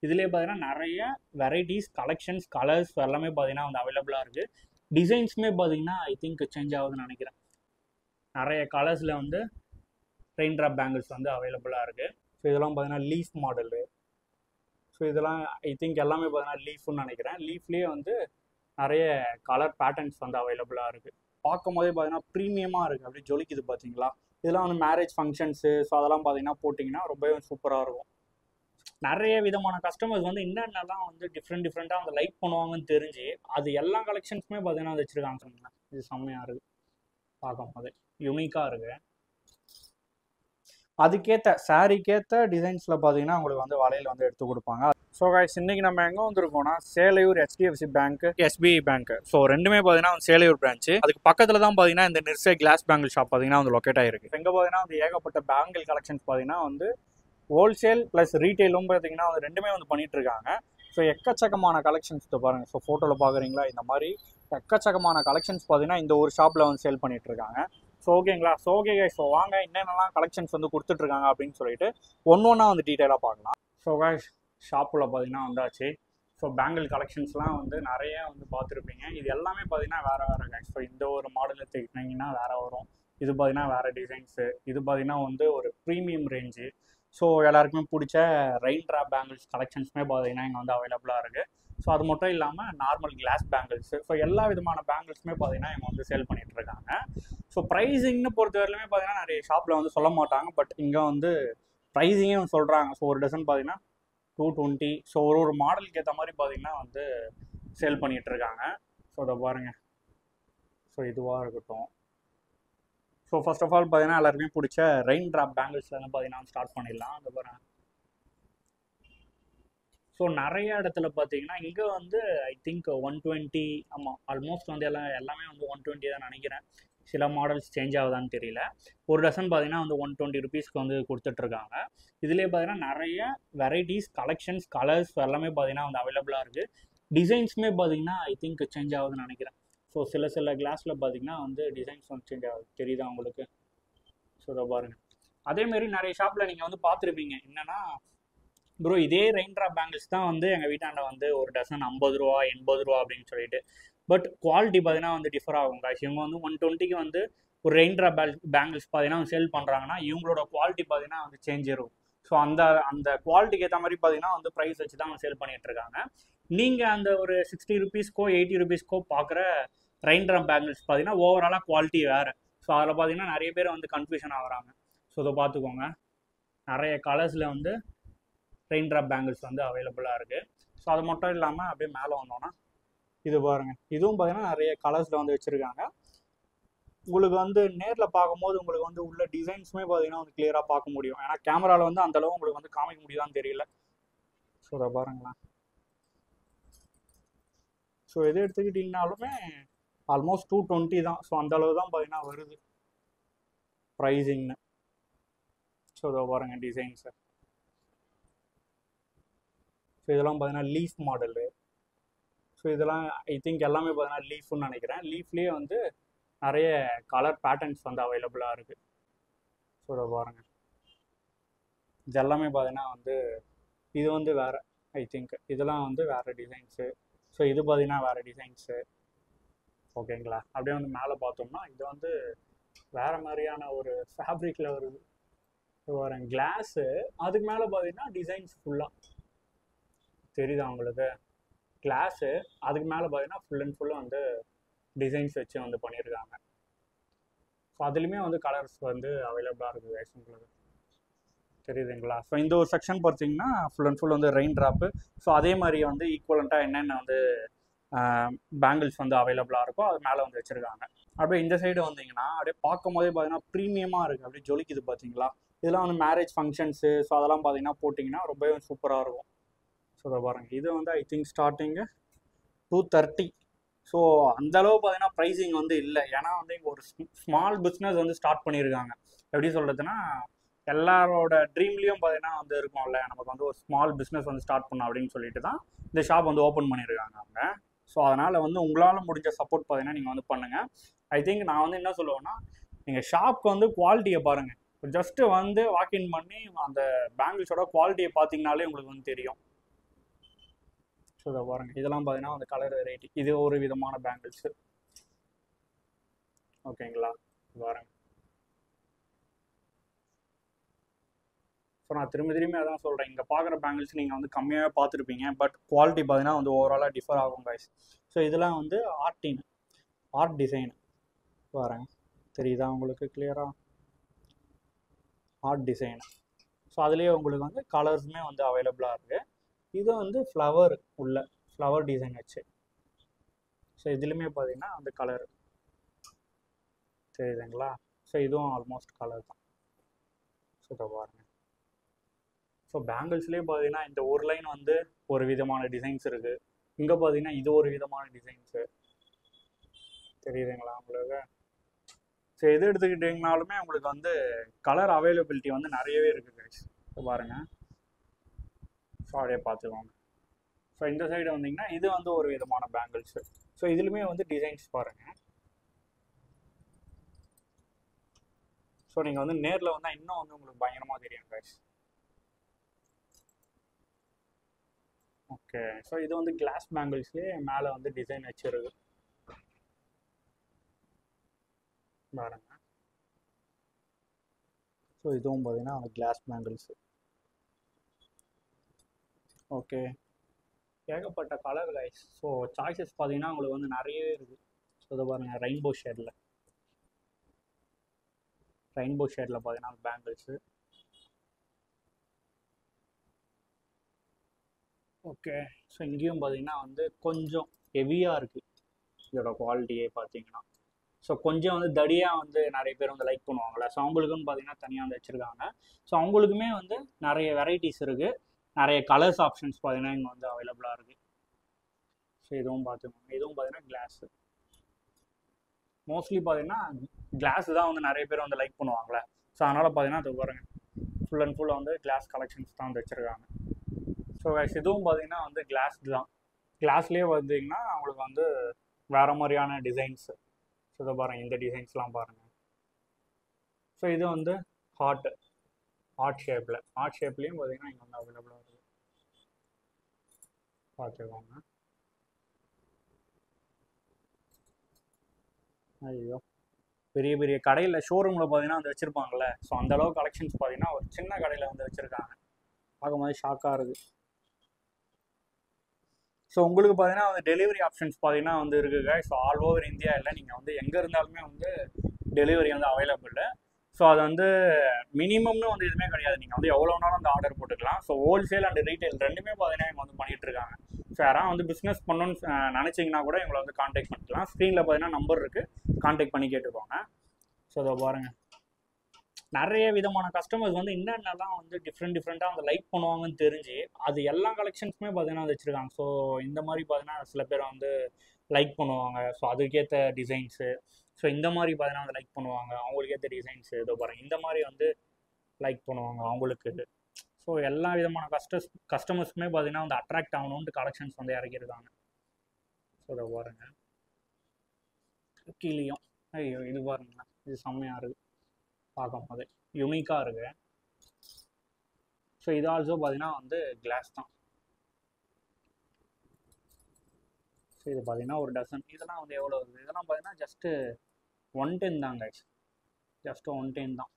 இதுலேயே பார்த்தீங்கன்னா நிறைய வெரைட்டிஸ், கலெக்ஷன்ஸ், கலர்ஸ் எல்லாமே பார்த்தீங்கன்னா வந்து அவைலபிளாக இருக்குது. டிசைன்ஸுமே பார்த்தீங்கன்னா ஐ திங்க் சேஞ்ச் ஆகுதுன்னு நினைக்கிறேன். நிறைய கலர்ஸில் வந்து ரெயின் ட்ராப் பேங்கிள்ஸ் வந்து அவைலபிளாக இருக்குது. ஸோ இதெல்லாம் பார்த்தீங்கன்னா லீஃப் மாடலு. ஸோ இதெல்லாம் ஐ திங்க் எல்லாமே பார்த்தீங்கன்னா லீஃப்னு நினைக்கிறேன். லீஃப்லேயே வந்து நிறைய கலர் பேட்டர்ன்ஸ் வந்து அவைலபிளாக இருக்குது. பார்க்கும் போதே பார்த்தீங்கன்னா ப்ரீமியமாக இருக்குது, அப்படியே ஜொலிக்குது பார்த்தீங்களா. இதெல்லாம் வந்து மேரேஜ் ஃபங்க்ஷன்ஸு, ஸோ அதெல்லாம் பார்த்தீங்கன்னா போட்டிங்கன்னா ரொம்பவே சூப்பராக இருக்கும். நிறைய விதமான கஸ்டமர்ஸ் வந்து என்னென்னலாம் வந்து டிஃப்ரெண்ட்டாக வந்து லைக் பண்ணுவாங்கன்னு தெரிஞ்சு அது எல்லா கலெக்ஷன்ஸுமே பார்த்தீங்கன்னா வந்து வச்சுருக்காங்க. இது செம்மையாக இருக்குது, பார்க்கும் போது யூனிக்காக இருக்குது. அதுக்கேற்ற சாரீக்கேற்ற டிசைன்ஸில் பார்த்தீங்கன்னா உங்களுக்கு வந்து வளையல் வந்து எடுத்து கொடுப்பாங்க. ஸோ கைஸ், இன்றைக்கி நம்ம எங்கே வந்திருக்கோம்னா Selaiyur HDFC bank, SBI bank. So ரெண்டுமே பார்த்தீங்கன்னா சேலையூர் பிரான்ச்சு. அதுக்கு பக்கத்தில் தான் பார்த்தீங்கன்னா இந்த நிர்சே கிளாஸ் பேங்கிள் ஷாப் பார்த்தீங்கன்னா வந்து லொக்கேட் ஆகிருக்கு. எங்கே பார்த்தீங்கன்னா வந்து ஏகப்பட்ட பேங்கிள் கலெக்ஷன்ஸ் பார்த்தீங்கன்னா வந்து ஹோல்சேல் ப்ளஸ் ரீட்டெயிலும் பார்த்தீங்கன்னா வந்து ரெண்டுமே வந்து பண்ணிட்டு இருக்காங்க. ஸோ எக்கச்சக்கமான கலெக்ஷன்ஸ் பாருங்கள். ஸோ ஃபோட்டோவில் பார்க்குறீங்களா, இந்த மாதிரி எக்கச்சக்கமான கலெக்ஷன்ஸ் பார்த்தீங்கன்னா இந்த ஒரு ஷாப்பில் வந்து சேல் பண்ணிட்டு இருக்காங்க. ஸோ ஓகேங்களா. ஸோ ஓகே கைஸ், ஸோ வாங்க என்னென்னலாம் கலெக்ஷன்ஸ் வந்து கொடுத்துட்ருக்காங்க அப்படின்னு சொல்லிட்டு ஒன்றா வந்து டீட்டெயிலாக பார்க்கலாம். ஸோ கைஸ், ஷாப்பில் பார்த்தீங்கன்னா வந்தாச்சு. ஸோ பேங்கிள் கலெக்ஷன்ஸ்லாம் வந்து நிறைய வந்து பார்த்துருப்பீங்க. இது எல்லாமே பார்த்தீங்கன்னா வேறு கைஸ். ஸோ இந்த ஒரு மாடல் எடுத்துக்கிட்டிங்கன்னா வேறு வரும். இது பார்த்தீங்கன்னா வேறு டிசைன்ஸு. இது பார்த்தீங்கன்னா வந்து ஒரு ப்ரீமியம் ரேஞ்சு. ஸோ எல்லாருக்குமே பிடிச்ச ரெயின் ட்ராப் பேங்கிள்ஸ் கலெக்ஷன்ஸுமே பார்த்தீங்கன்னா இங்கே வந்து அவைலபிளாக இருக்குது. ஸோ அது மட்டும் இல்லாமல் நார்மல் கிளாஸ் பேங்கிள்ஸு, ஸோ எல்லா விதமான பேங்கிள்ஸுமே பார்த்தீங்கன்னா இங்கே வந்து சேல் பண்ணிகிட்டு இருக்காங்க. ஸோ ப்ரைஸிங்னு பொறுத்தவரையிலுமே பார்த்தீங்கன்னா நிறைய ஷாப்பில் வந்து சொல்ல மாட்டாங்க, பட் இங்கே வந்து ப்ரைஸிங்கே சொல்கிறாங்க. ஸோ ஒரு டசன் பார்த்தீங்கன்னா 220. ஸோ ஒரு மாடலுக்கு ஏற்ற மாதிரி பார்த்தீங்கன்னா வந்து சேல் பண்ணிகிட்டு இருக்காங்க. ஸோ இதை பாருங்கள். ஸோ இதுவாக இருக்கட்டும். ஸோ ஃபர்ஸ்ட் ஆஃப் ஆல் பார்த்தீங்கன்னா எல்லாருக்குமே பிடிச்ச ரெயின் ட்ராப் பேங்கிள்ஸ்லேருந்து பார்த்தீங்கன்னா ஸ்டார்ட் பண்ணிடலாம். அந்த பாருங்கள். ஸோ நிறைய இடத்துல பார்த்தீங்கன்னா இங்கே வந்து ஐ திங்க் 120. ஆமாம், ஆல்மோஸ்ட் வந்து எல்லாமே வந்து 120 தான் நினைக்கிறேன். சில மாடல்ஸ் சேஞ்ச் ஆகுதான்னு தெரியல. ஒரு டசன் பார்த்தீங்கன்னா வந்து 120 ருபீஸ்க்கு வந்து கொடுத்துட்ருக்காங்க. இதுலேயே பார்த்தீங்கன்னா நிறைய வெரைட்டிஸ், கலெக்ஷன்ஸ், கலர்ஸ் எல்லாமே பார்த்தீங்கன்னா வந்து அவைலபிளாக இருக்குது. டிசைன்ஸுமே பார்த்தீங்கன்னா ஐ திங்க் சேஞ்ச் ஆகுதுன்னு நினைக்கிறேன். ஸோ சில கிளாஸில் பார்த்தீங்கன்னா வந்து டிசைன்ஸ் வந்து சேஞ்ச் ஆகுது, தெரியுதா உங்களுக்கு. ஸோ இதை பாருங்கள். அதேமாரி நிறைய ஷாப்பில் நீங்கள் வந்து பார்த்துருப்பீங்க, என்னென்னா ப்ரோ இதே ரெயின் ட்ராப் பேங்கிள்ஸ் தான் வந்து எங்கள் வீட்டாண்ட வந்து ஒரு டசன் 50 ரூபா 80 ரூபா அப்படின்னு சொல்லிட்டு. பட் குவாலிட்டி பார்த்தீங்கன்னா வந்து டிஃபர் ஆகும் காய்ச்சி. இவங்க வந்து 120க்கு வந்து ஒரு ரெயின் ட்ராப் பேங்கிள்ஸ் பார்த்தீங்கன்னா சேல் பண்ணுறாங்கன்னா இவங்களோட குவாலிட்டி பார்த்தீங்கன்னா வந்து சேஞ்ச் இருக்கும். ஸோ அந்த குவாலிட்டிக்கு ஏற்ற மாதிரி பார்த்தீங்கன்னா வந்து ப்ரைஸ் வச்சு தான் சேல் பண்ணிட்டு இருக்காங்க. நீங்கள் அந்த ஒரு 60 ருபீஸ்க்கோ 80 ருபீஸ்க்கோ பார்க்குற ரெயின் ட்ராப் பேங்கிள்ஸ் பார்த்தீங்கன்னா ஓவராலாக குவாலிட்டி வேறு. ஸோ அதில் பார்த்தீங்கன்னா நிறைய பேர் வந்து கன்ஃபியூஷன் ஆகுறாங்க. ஸோ இதை பார்த்துக்கோங்க. நிறைய கலர்ஸில் வந்து ரெயின் ட்ராப் பேங்கிள்ஸ் வந்து அவைலபிளாக இருக்குது. ஸோ அது மட்டும் இல்லாமல் அப்படியே மேலே வந்தோன்னா இது பாருங்கள். இதுவும் பார்த்தீங்கன்னா நிறைய கலர்ஸில் வந்து வச்சுருக்காங்க. உங்களுக்கு வந்து நேரில் பார்க்கும்போது உங்களுக்கு வந்து உள்ள டிசைன்ஸுமே பார்த்தீங்கன்னா வந்து கிளியராக பார்க்க முடியும். ஏன்னா கேமராவில் வந்து அந்தளவு உங்களுக்கு வந்து காமிக்க முடியுதான்னு தெரியல. ஸோ அதை பாருங்களேன். ஸோ எது எடுத்துக்கிட்டிங்கனாலுமே ஆல்மோஸ்ட் 220 தான். ஸோ அந்தளவு தான் பார்த்தீங்கன்னா வருது ப்ரைஸிங்னு. ஸோ இதை பாருங்கள் டிசைன்ஸை. ஸோ இதெல்லாம் பார்த்தீங்கன்னா லீஃப் மாடலு. ஸோ இதெல்லாம் ஐ திங்க் எல்லாமே பார்த்தீங்கன்னா லீஃப்னு நினைக்கிறேன். லீஃப்லேயே வந்து நிறைய கலர் பேட்டர்ன்ஸ் வந்து அவைலபிளாக இருக்குது. ஸோ இதை பாருங்கள். இது எல்லாமே பார்த்தீங்கன்னா வந்து இது வந்து வேறு ஐ திங்க் இதெல்லாம் வந்து வேறு டிசைன்ஸு. ஸோ இது பார்த்தீங்கன்னா வேறு டிசைன்ஸு. ஓகேங்களா. அப்படியே வந்து மேலே பார்த்தோம்னா இது வந்து வேறு மாதிரியான ஒரு ஃபேப்ரிக்கில் வருது. வர கிளாஸு அதுக்கு மேலே பார்த்தீங்கன்னா டிசைன்ஸ் ஃபுல்லாக தெரியுதா உங்களுக்கு. கிளாஸு அதுக்கு மேலே பார்த்தீங்கன்னா ஃபுல் அண்ட் ஃபுல்லாக வந்து டிசைன்ஸ் வச்சு வந்து பண்ணியிருக்காங்க. ஸோ அதுலேயுமே வந்து கலர்ஸ் வந்து அவைலபிளாக இருக்குது உங்களுக்கு, தெரியுதுங்களா. ஸோ இந்த ஒரு செக்ஷன் பார்த்தீங்கன்னா ஃபுல் அண்ட் ஃபுல் வந்து ரெயின் ட்ராப்பு. ஸோ அதே மாதிரி வந்து ஈக்குவலண்ட்டாக என்னென்ன வந்து பேங்கிள்ஸ் வந்து அவைலபிளாக இருக்கோ அது மேலே வந்து வச்சுருக்காங்க. அப்படியே இந்த சைடு வந்தீங்கன்னா அப்படியே பார்க்கும் போதே பார்த்தீங்கன்னா ப்ரீமியமாக இருக்குது, அப்படியே ஜொலிக்குது பார்த்தீங்களா. இதெல்லாம் வந்து மேரேஜ் ஃபங்க்ஷன்ஸு, ஸோ அதெல்லாம் பார்த்தீங்கன்னா போட்டிங்கன்னா ரொம்பவே சூப்பராக இருக்கும். ஸோ இதை பாருங்கள். இது வந்து ஐ திங்க் ஸ்டார்டிங்கு 230. ஸோ அந்தளவு பார்த்தீங்கன்னா ப்ரைஸிங் வந்து இல்லை. ஏன்னா வந்து இங்கே ஒரு ஸ்மால் பிஸ்னஸ் வந்து ஸ்டார்ட் பண்ணியிருக்காங்க. எப்படி சொல்கிறதுனா எல்லாரோட ட்ரீம்லேயும் பார்த்தீங்கன்னா வந்து இருக்கும்ல, நமக்கு வந்து ஒரு ஸ்மால் பிஸ்னஸ் வந்து ஸ்டார்ட் பண்ணோம் அப்படின்னு சொல்லிட்டு தான் இந்த ஷாப் வந்து ஓப்பன் பண்ணியிருக்காங்க அவங்க. ஸோ அதனால் வந்து உங்களால் முடிஞ்ச சப்போர்ட் பார்த்தீங்கன்னா நீங்கள் வந்து பண்ணுங்கள். ஐ திங்க் நான் வந்து என்ன சொல்லுவேன்னா, நீங்கள் ஷாப்க்கு வந்து குவாலிட்டியை பாருங்கள். ஜஸ்ட்டு வந்து வாக்இன் பண்ணி அந்த பேங்கிள்ஸோட குவாலிட்டியை பார்த்தீங்கனாலே உங்களுக்கு வந்து தெரியும். இதை பாருங்கள், இதெல்லாம் பார்த்தீங்கன்னா அந்த கலர் வெரைட்டி. இது ஒரு விதமான பேங்கிள்ஸு. ஓகேங்களா, பாருங்கள். ஸோ நான் திரும்பி அதான் சொல்கிறேன், இங்கே பார்க்குற பேங்கிள்ஸ் நீங்கள் வந்து கம்மியாகவே பார்த்துருப்பீங்க, பட் குவாலிட்டி பார்த்தீங்கன்னா வந்து ஓவராலாக டிஃபர் ஆகும் கைஸ். ஸோ இதெல்லாம் வந்து ஆர்ட் டிசைன் பாருங்க, தெரியுதா உங்களுக்கு கிளியராக? Art design. ஸோ அதுலேயே உங்களுக்கு வந்து கலர்ஸுமே வந்து அவைலபிளாக இருக்குது. இது வந்து ஃப்ளவர் டிசைன் வச்சு. ஸோ இதுலேயுமே பார்த்தீங்கன்னா அந்த கலர் தெரியுதுங்களா? ஸோ இதுவும் ஆல்மோஸ்ட் கலர் தான். ஸோ இதை பாருங்கள். ஸோ பேங்கிள்ஸ்லேயே பார்த்தீங்கன்னா இந்த ஒரு லைன் வந்து ஒரு விதமான டிசைன்ஸ் இருக்குது. இங்கே பார்த்தீங்கன்னா இது ஒரு விதமான டிசைன்ஸு தெரியுதுங்களா உங்களுக்கு? ஸோ எது எடுத்துக்கிட்டிங்கனாலுமே உங்களுக்கு வந்து கலர் அவைலபிலிட்டி வந்து நிறையவே இருக்குது கைஸ். ஸோ பாருங்கள், ஸோ அப்படியே பார்த்துக்கோங்க. ஸோ இந்த சைடு வந்தீங்கன்னா இது வந்து ஒரு விதமான பேங்கிள்ஸு. ஸோ இதுலையுமே வந்து டிசைன்ஸ் பாருங்கள். ஸோ நீங்கள் வந்து நேரில் வந்தால் இன்னும் வந்து உங்களுக்கு பயங்கரமாக தெரியும் கைஸ். ஓகே, ஸோ இது வந்து கிளாஸ் பேங்கிள்ஸ்லேயே மேலே வந்து டிசைன் வச்சுருக்கு பாருங்க. ஸோ இதுவும் பார்த்தீங்கன்னா கிளாஸ் பேங்கிள்ஸு. ஓகே, ஏகப்பட்ட கலர் கைஸ். ஸோ சாய்ஸஸ் பார்த்தீங்கன்னா உங்களுக்கு வந்து நிறையவே இருக்குது. ஸோ இதை பாருங்கள், ரெயின்போ ஷேடில் பார்த்தீங்கன்னா பேங்கிள்ஸு. ஓகே, ஸோ இங்கேயும் பார்த்தீங்கன்னா வந்து கொஞ்சம் ஹெவியாக இருக்குது இதோட குவாலிட்டியே பார்த்தீங்கன்னா. ஸோ கொஞ்சம் வந்து தடியாக வந்து நிறைய பேர் வந்து லைக் பண்ணுவாங்களே, ஸோ அவங்களுக்குன்னு பார்த்தீங்கன்னா தனியாக வந்து வச்சுருக்காங்க. ஸோ அவங்களுக்குமே வந்து நிறைய வெரைட்டிஸ் இருக்குது, நிறைய கலர்ஸ் ஆப்ஷன்ஸ் பார்த்தீங்கன்னா இங்கே வந்து அவைலபிளாக இருக்குது. ஸோ இதுவும் பார்த்துக்கோங்க. இதுவும் பார்த்தீங்கன்னா கிளாஸு. மோஸ்ட்லி பார்த்தீங்கன்னா கிளாஸ் தான் வந்து நிறைய பேர் வந்து லைக் பண்ணுவாங்களே, ஸோ அதனால் பார்த்தீங்கன்னா அது பாருங்கள் ஃபுல் அண்ட் ஃபுல்லாக வந்து கிளாஸ் கலெக்ஷன்ஸ் தான் வந்து வச்சுருக்காங்க. ஸோ கைஸ் இதுவும் பார்த்தீங்கன்னா வந்து கிளாஸ் தான். கிளாஸ்லேயே பார்த்தீங்கன்னா அவங்களுக்கு வந்து வேறு மாதிரியான டிசைன்ஸு. ஸோ இதை பாருங்கள், இந்த டிசைன்ஸ்லாம் பாருங்கள். ஸோ இது வந்து ஹார்ட் ஷேப்லேயும் பார்த்தீங்கன்னா இங்கே வந்து அவைலபிளாக இருக்குது, பார்த்துக்கோங்க. ஐயோ, பெரிய பெரிய கடையில் ஷோரூமில் பார்த்தீங்கன்னா வந்து வச்சுருப்பாங்கள்ல, ஸோ அந்தளவு கலெக்ஷன்ஸ் பார்த்தீங்கன்னா ஒரு சின்ன கடையில் வந்து வச்சுருக்காங்க. பார்க்கும்போது ஷாக்காக இருக்குது. ஸோ உங்களுக்கு பார்த்தீங்கன்னா வந்து டெலிவரி ஆப்ஷன்ஸ் பார்த்தீங்கன்னா வந்து இருக்குங்க. ஸோ ஆல் ஓவர் இந்தியா இல்லை, நீங்கள் வந்து எங்கே இருந்தாலுமே வந்து டெலிவரி வந்து அவைலபிள். ஸோ அது வந்து மினிமம்னு வந்து எதுவுமே கிடையாது, நீங்கள் வந்து எவ்வளோ நாளும் அந்த ஆர்டர் போட்டுக்கலாம். ஸோ ஹோல்சேல் அண்ட் ரீட்டைல் ரெண்டுமே பார்த்தீங்கன்னா இவங்க வந்து பண்ணிகிட்டு இருக்காங்க. ஸோ யாராவது வந்து பிஸ்னஸ் பண்ணணும்னு நினச்சிங்கன்னா கூட இவங்களை வந்து கான்டாக்ட் பண்ணிக்கலாம். ஸ்க்ரீனில் பார்த்தீங்கன்னா நம்பர் இருக்குது, கான்டாக்ட் பண்ணி கேட்டுக்கோங்க. ஸோ அதை பாருங்கள், நிறைய விதமான கஸ்டமர்ஸ் வந்து என்னென்னலாம் வந்து டிஃப்ரெண்ட்டாக வந்து லைக் பண்ணுவாங்கன்னு தெரிஞ்சு அது எல்லா கலெக்ஷன்ஸுமே பார்த்தீங்கன்னா வச்சுருக்காங்க. ஸோ இந்த மாதிரி பார்த்தீங்கன்னா சில பேர் வந்து லைக் பண்ணுவாங்க, ஸோ அதுக்கேற்ற டிசைன்ஸு. ஸோ இந்த மாதிரி பார்த்தீங்கன்னா வந்து லைக் பண்ணுவாங்க, அவங்களுக்கு ஏற்ற டிசைன்ஸு. இதோ பாருங்கள், இந்த மாதிரி வந்து லைக் பண்ணுவாங்க அவங்களுக்கு. ஸோ எல்லா விதமான கஸ்டமர்ஸுமே பார்த்தீங்கன்னா வந்து அட்ராக்ட் ஆகணுன்ட்டு கலெக்ஷன்ஸ் வந்து இறக்கியிருக்காங்க. ஸோ இதை பாருங்கள், கீழேயும் ஐயோ இது பாருங்களா, இது செம்மையாக இருக்குது பார்க்கும் போது, யூனிக்காக இருக்குது. ஸோ இது ஆல்சோ பார்த்தீங்கன்னா வந்து கிளாஸ் தான். ஸோ இது பார்த்தீங்கன்னா ஒரு டசன். இதெல்லாம் வந்து எவ்வளோ வருது? இதெல்லாம் பார்த்தீங்கன்னா ஜஸ்ட்டு 110 தாங்க, ஜஸ்ட்டு 110 தான்.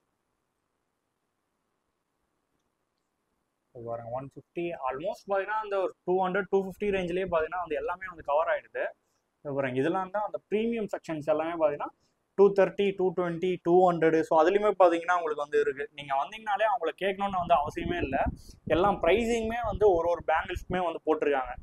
பாருங்க 150 ஆல்மோஸ்ட் பார்த்தீங்கன்னா அந்த ஒரு 200-250 ரேஞ்சிலேயே பார்த்தீங்கன்னா வந்து எல்லாமே வந்து கவர் ஆகிடுது. பாருங்க, இதெல்லாம் தான் அந்த ப்ரீமியம் செக்ஷன்ஸ் எல்லாமே பார்த்தீங்கன்னா 230, 220, 200. ஸோ அதுலேயுமே பார்த்தீங்கன்னா உங்களுக்கு வந்து இருக்குது. நீங்கள் வந்தீங்கனாலே அவங்கள கேட்கணுன்னு வந்து அவசியமே இல்லை, எல்லாம் ப்ரைஸிங்குமே வந்து ஒரு பேங்கிள்ஸ்க்குமே வந்து போட்டிருக்காங்க.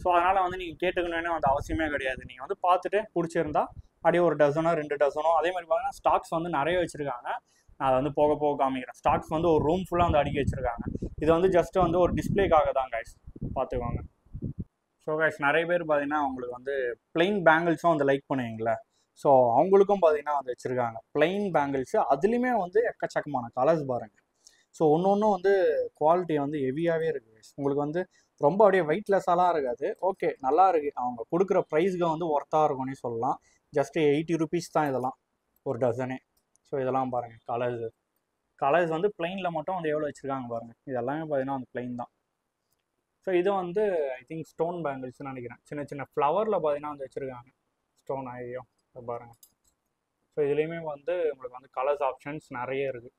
ஸோ அதனால் வந்து நீங்கள் கேட்டுக்கணுன்னு வந்து அவசியமே கிடையாது. நீங்கள் வந்து பார்த்துட்டு பிடிச்சிருந்தா அப்படியே ஒரு டசனோ 2 டசனோ, அதே மாதிரி பார்த்தீங்கன்னா ஸ்டாக்ஸ் வந்து நிறைய வச்சுருக்காங்க. நான் அதை வந்து போக போக காமிக்கிறேன். ஸ்டாக்ஸ் வந்து ஒரு ரூம் ஃபுல்லாக வந்து அடுக்கி வச்சுருக்காங்க. இது வந்து ஜஸ்ட்டு வந்து ஒரு டிஸ்பிளேக்காக தான் கைஸ், பார்த்துக்கோங்க. ஸோ கைஸ் நிறைய பேர் பார்த்தீங்கன்னா அவங்களுக்கு வந்து பிளெயின் பேங்கிள்ஸும் வந்து லைக் பண்ணுவீங்களே, ஸோ அவங்களுக்கும் பார்த்தீங்கன்னா வந்து வச்சுருக்காங்க பிளெயின் பேங்கிள்ஸு. அதுலேயுமே வந்து எக்கச்சக்கமான கலர்ஸ் பாருங்கள். ஸோ ஒன்று வந்து குவாலிட்டி வந்து ஹெவியாகவே இருக்குது. உங்களுக்கு வந்து ரொம்ப அப்படியே வெயிட்லெஸ்ஸாலாம் இருக்காது. ஓகே, நல்லா இருக்குது. அவங்க கொடுக்குற ப்ரைஸ்க்கு வந்து ஒர்த்தாக இருக்கும்னே சொல்லலாம். ஜஸ்ட்டு 80 ருபீஸ் தான் இதெல்லாம் ஒரு டசனே. ஸோ இதெல்லாம் பாருங்கள், கலர்ஸ் வந்து பிளெயினில் மட்டும் வந்து எவ்வளோ வச்சுருக்காங்க பாருங்கள். இது எல்லாமே பார்த்தீங்கன்னா வந்து பிளெயின் தான். ஸோ இது வந்து ஐ திங்க் ஸ்டோன் பேங்கிள்ஸ்னு நினைக்கிறேன். சின்ன சின்ன ஃப்ளவரில் பார்த்தீங்கன்னா வந்து வச்சுருக்காங்க ஸ்டோன் ஐயோ பாருங்க. ஸோ இதுலேயுமே வந்து உங்களுக்கு வந்து கலர்ஸ் ஆப்ஷன்ஸ் நிறைய இருக்குது.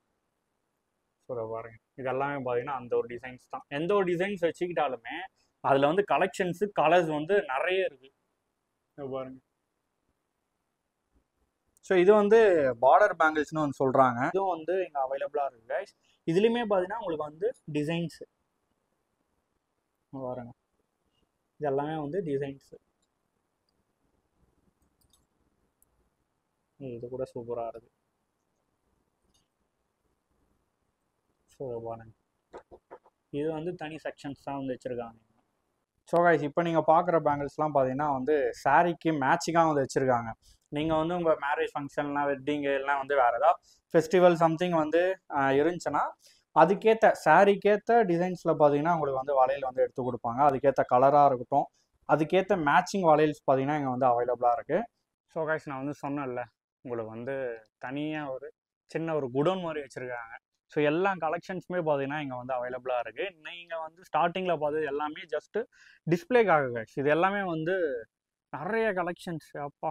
ஸோ பாருங்க இதெல்லாமே பார்த்தீங்கன்னா அந்த ஒரு டிசைன்ஸ் தான். எந்த ஒரு டிசைன்ஸ் வச்சுக்கிட்டாலுமே அதில் வந்து கலெக்ஷன்ஸு கலர்ஸ் வந்து நிறைய இருக்குது பாருங்க. ஸோ இது வந்து பார்டர் பேங்கிள்ஸ்னு வந்து சொல்கிறாங்க. இதுவும் வந்து இங்கே அவைலபிளாக இருக்குது கைஸ். இதுலேயுமே பார்த்தீங்கன்னா உங்களுக்கு வந்து டிசைன்ஸு பாருங்க. இது எல்லாமே வந்து டிசைன்ஸு. இது கூட சூப்பராக இருக்குது. ஸோ பாருங்க இது வந்து தனி செக்ஷன்ஸ் தான் வந்து வச்சுருக்காங்க. ஸோ கைஸ் இப்போ நீங்கள் பார்க்குற பேங்கிள்ஸ்லாம் பார்த்தீங்கன்னா வந்து சாரீக்கு மேட்சிங்காக வந்து வச்சுருக்காங்க. நீங்கள் வந்து உங்கள் மேரேஜ் ஃபங்க்ஷன்லாம் வெட்டிங்கு எல்லாம் வந்து வேறு ஏதாவது ஃபெஸ்டிவல் சம்திங் வந்து இருந்துச்சுன்னா அதுக்கேற்ற சாரீக்கேற்ற டிசைன்ஸில் பார்த்தீங்கன்னா உங்களுக்கு வந்து வளையல் வந்து எடுத்து கொடுப்பாங்க. அதுக்கேற்ற கலராக இருக்கட்டும், அதுக்கேற்ற மேட்சிங் வளையல்ஸ் பார்த்தீங்கன்னா இங்கே வந்து அவைலபிளாக இருக்குது. ஸோ கைஸ் நான் வந்து சொன்னேன்ல உங்களுக்கு வந்து தனியாக ஒரு சின்ன ஒரு குடோன் மாதிரி வச்சுருக்காங்க. ஸோ எல்லா கலெக்ஷன்ஸுமே பார்த்தீங்கன்னா இங்கே வந்து அவைலபிளாக இருக்குது. நீங்கள் வந்து ஸ்டார்டிங்கில் பார்த்தது எல்லாமே ஜஸ்ட்டு டிஸ்பிளேக்காக கைஸ். இது எல்லாமே வந்து நிறைய கலெக்ஷன்ஸ். அப்பா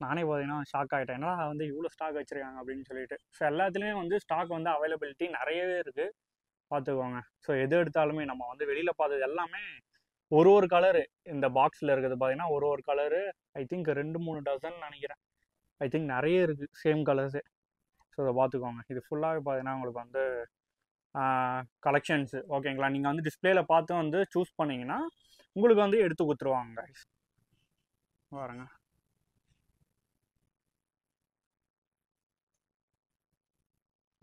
நானே பார்த்தீங்கன்னா ஷாக் ஆகிட்டேன். ஏன்னா வந்து இவ்வளோ ஸ்டாக் வச்சுருக்காங்க அப்படின்னு சொல்லிட்டு. ஸோ எல்லாத்துலேயுமே வந்து ஸ்டாக் வந்து அவைலபிலிட்டி நிறையவே இருக்குது, பார்த்துக்கோங்க. ஸோ எது எடுத்தாலுமே நம்ம வந்து வெளியில் பார்த்தது எல்லாமே ஒரு ஒரு கலரு இந்த பாக்ஸில் இருக்கிறது பார்த்தீங்கன்னா ஒரு ஒரு கலரு ஐ திங்க் 2-3 டசன் நினைக்கிறேன். ஐ திங்க் நிறைய இருக்குது சேம் கலர்ஸு. ஸோ இதை பார்த்துக்கோங்க. இது ஃபுல்லாகவே பார்த்தீங்கன்னா உங்களுக்கு வந்து கலெக்ஷன்ஸு ஓகேங்களா. நீங்கள் வந்து டிஸ்பிளேயில் பார்த்து வந்து சூஸ் பண்ணிங்கன்னா உங்களுக்கு வந்து எடுத்து கொடுத்துருவாங்க பாருங்க.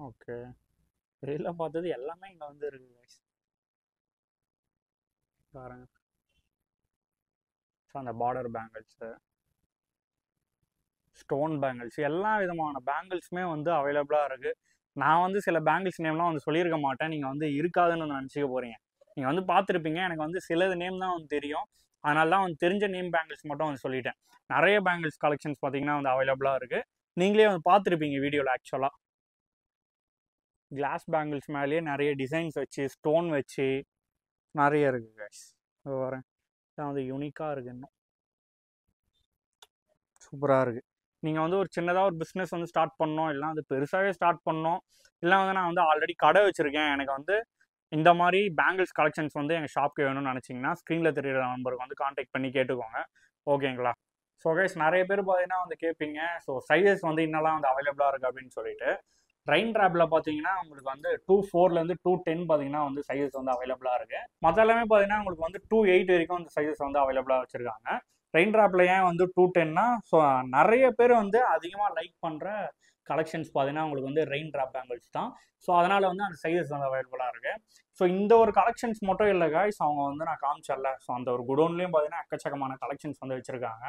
ஓகே வெளியில் பார்த்தது எல்லாமே இங்கே வந்து இருக்குது கைஸ் பாருங்க. ஸோ அந்த பார்டர் பேங்கிள்ஸு, ஸ்டோன் பேங்கிள்ஸ், எல்லா விதமான பேங்கிள்ஸுமே வந்து அவைலபிளாக இருக்குது. நான் வந்து சில பேங்கிள்ஸ் நேம்லாம் வந்து சொல்லியிருக்க மாட்டேன். நீங்கள் வந்து இருக்காதுன்னு நினச்சிக்க போகிறீங்க. நீங்கள் வந்து பார்த்துருப்பீங்க. எனக்கு வந்து சிலது நேம் தான் வந்து தெரியும். அதனால தான் வந்து தெரிஞ்ச நேம் பேங்கிள்ஸ் மட்டும் வந்து சொல்லிட்டேன். நிறைய பேங்கிள்ஸ் கலெக்ஷன்ஸ் பார்த்தீங்கன்னா வந்து அவைலபிளாக இருக்குது. நீங்களே வந்து பார்த்துருப்பீங்க வீடியோவில். ஆக்சுவலாக கிளாஸ் பேங்கிள்ஸ் மேலேயே நிறைய டிசைன்ஸ் வச்சு ஸ்டோன் வச்சு நிறைய இருக்குது கைஸ். வரேன் இதான் வந்து யூனிக்காக இருக்குது, இன்னும் சூப்பராக இருக்குது. நீங்கள் வந்து ஒரு சின்னதாக ஒரு பிஸ்னஸ் வந்து ஸ்டார்ட் பண்ணோம், இல்லை அது பெருசாகவே ஸ்டார்ட் பண்ணோம், இல்லை வந்து நான் வந்து ஆல்ரெடி கடை வச்சுருக்கேன், எனக்கு வந்து இந்த மாதிரி பேங்கிள்ஸ் கலெக்ஷன்ஸ் வந்து எங்கள் ஷாப்க்கு வேணும்னு நினச்சிங்கன்னா ஸ்க்ரீனில் தெரியுற நம்பருக்கு வந்து காண்டாக்ட் பண்ணி கேட்டுக்கோங்க ஓகேங்களா. ஸோ கைஸ் நிறைய பேர் பார்த்தீங்கன்னா வந்து கேட்பீங்க ஸோ சைஸஸ் வந்து இன்னெல்லாம் வந்து அவைலபிளாக இருக்குது அப்படின்னு சொல்லிட்டு. ரெயின் ட்ராப்பில் பார்த்தீங்கன்னா உங்களுக்கு வந்து 2.4லேருந்து 2.10 பார்த்தீங்கன்னா வந்து சைஸஸ் வந்து அவைலபிளாக இருக்குது. மற்ற எல்லாமே பார்த்தீங்கன்னா உங்களுக்கு வந்து 2.8 வரைக்கும் அந்த சைஸஸ் வந்து அவைலபிளாக வச்சுருக்காங்க. ரெயின் ட்ராப்பில் ஏன் வந்து 2.10னா ஸோ நிறைய பேர் வந்து அதிகமாக லைக் பண்ணுற கலெக்ஷன்ஸ் பார்த்தீங்கன்னா உங்களுக்கு வந்து ரெயின் ட்ராப் பேங்கிள்ஸ் தான். ஸோ அதனால் வந்து அந்த சைஸஸ் வந்து அவைலபிளாக இருக்குது. ஸோ இந்த ஒரு கலெக்ஷன்ஸ் மட்டும் இல்லை கைஸ், அவங்க வந்து நான் காமிச்சல ஸோ அந்த ஒரு குடோன்லேயும் பார்த்தீங்கன்னா எக்கச்சக்கமான கலெக்ஷன்ஸ் வந்து வச்சுருக்காங்க.